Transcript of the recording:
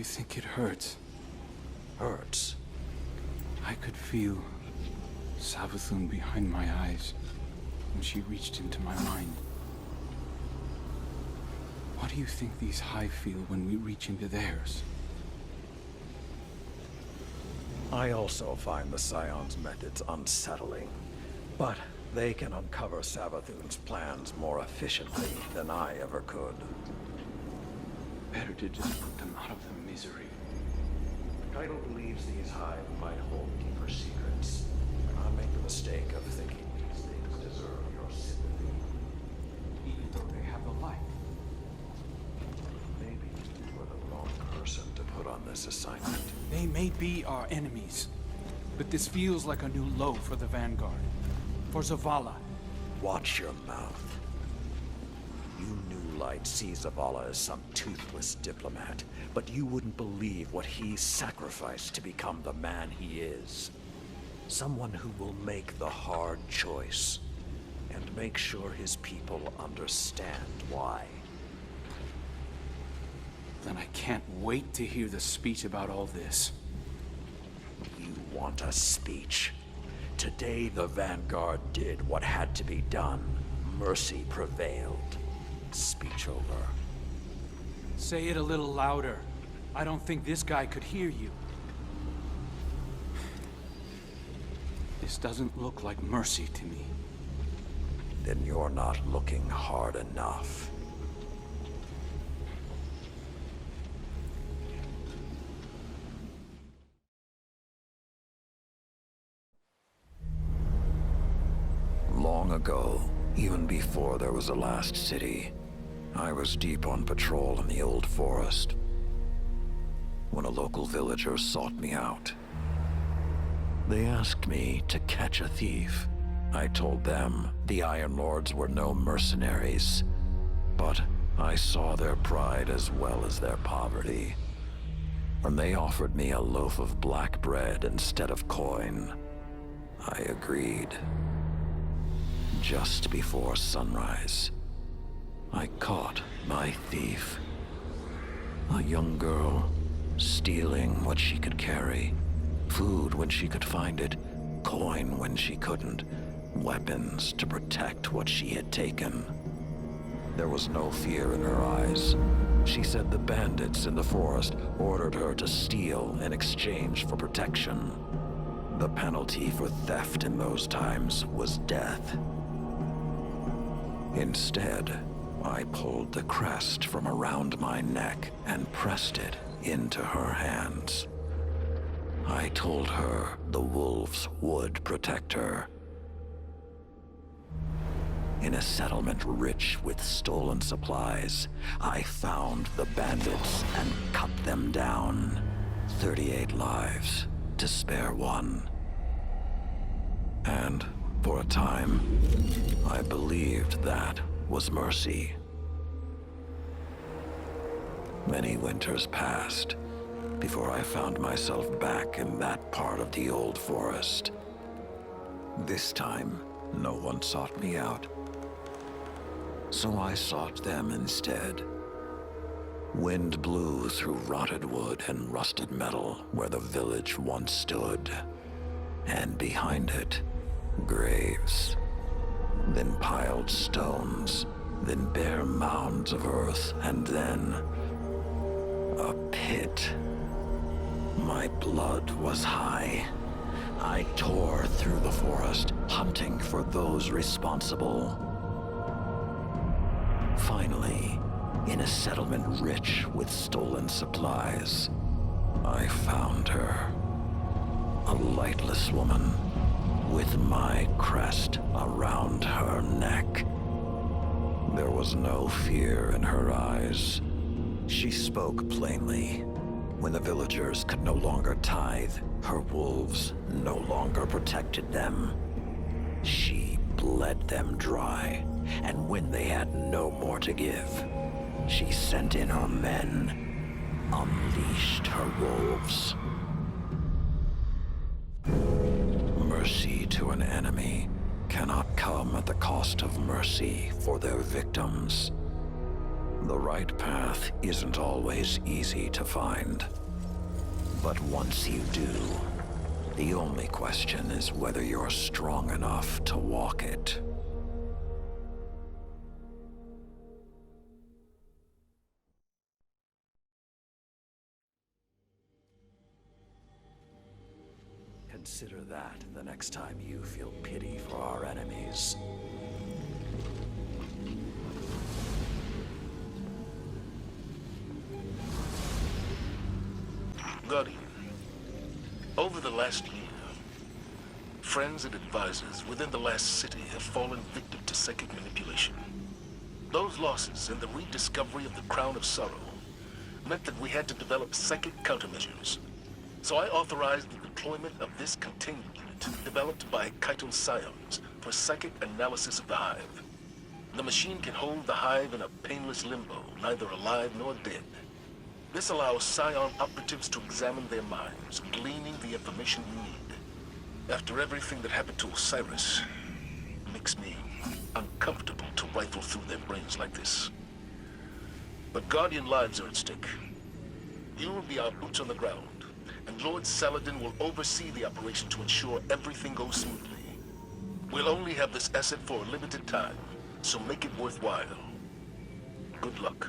you think it hurts? Hurts? I could feel Savathun behind my eyes when she reached into my mind. What do you think these Hive feel when we reach into theirs? I also find the Scion's methods unsettling, but they can uncover Savathun's plans more efficiently than I ever could. Better to just put them out of their misery. Title believes these Hive might hold deeper secrets. I make the mistake of thinking these things deserve your sympathy. Even though they have the light. Maybe you're the wrong person to put on this assignment. They may be our enemies, but this feels like a new low for the Vanguard. For Zavala. Watch your mouth. You New Light see Zavala as some toothless diplomat, but you wouldn't believe what he sacrificed to become the man he is. Someone who will make the hard choice, and make sure his people understand why. Then I can't wait to hear the speech about all this. You want a speech? Today the Vanguard did what had to be done. Mercy prevailed. Speech over. Say it a little louder. I don't think this guy could hear you. This doesn't look like mercy to me. Then you're not looking hard enough. Long ago, even before there was a last city, I was deep on patrol in the old forest when a local villager sought me out. They asked me to catch a thief. I told them the Iron Lords were no mercenaries, but I saw their pride as well as their poverty. When they offered me a loaf of black bread instead of coin, I agreed. Just before sunrise, I caught my thief. A young girl, stealing what she could carry. Food when she could find it, coin when she couldn't, weapons to protect what she had taken. There was no fear in her eyes. She said the bandits in the forest ordered her to steal in exchange for protection. The penalty for theft in those times was death. Instead, I pulled the crest from around my neck and pressed it into her hands. I told her the wolves would protect her. In a settlement rich with stolen supplies, I found the bandits and cut them down. 38 lives to spare one. And for a time, I believed that was mercy. Many winters passed before I found myself back in that part of the old forest. This time, no one sought me out. So I sought them instead. Wind blew through rotted wood and rusted metal where the village once stood. And behind it, graves. Then piled stones, then bare mounds of earth, and then a pit. My blood was high. I tore through the forest, hunting for those responsible. Finally, in a settlement rich with stolen supplies, I found her. A lightless woman with my crest around her neck. There was no fear in her eyes. She spoke plainly. When the villagers could no longer tithe, her wolves no longer protected them. She bled them dry, and when they had no more to give, she sent in her men, unleashed her wolves. Mercy to an enemy cannot come at the cost of mercy for their victims. The right path isn't always easy to find. But once you do, the only question is whether you're strong enough to walk it. Consider that the next time you feel pity for our enemies. Guardian, over the last year, friends and advisors within the last city have fallen victim to psychic manipulation. Those losses and the rediscovery of the Crown of Sorrow meant that we had to develop psychic countermeasures. So I authorized the deployment of this containment unit developed by Kaito Scions for psychic analysis of the Hive. The machine can hold the Hive in a painless limbo, neither alive nor dead. This allows Scion operatives to examine their minds, gleaning the information we need. After everything that happened to Osiris, it makes me uncomfortable to rifle through their brains like this. But Guardian lives are at stake. You will be our boots on the ground, and Lord Saladen will oversee the operation to ensure everything goes smoothly. We'll only have this asset for a limited time, so make it worthwhile. Good luck.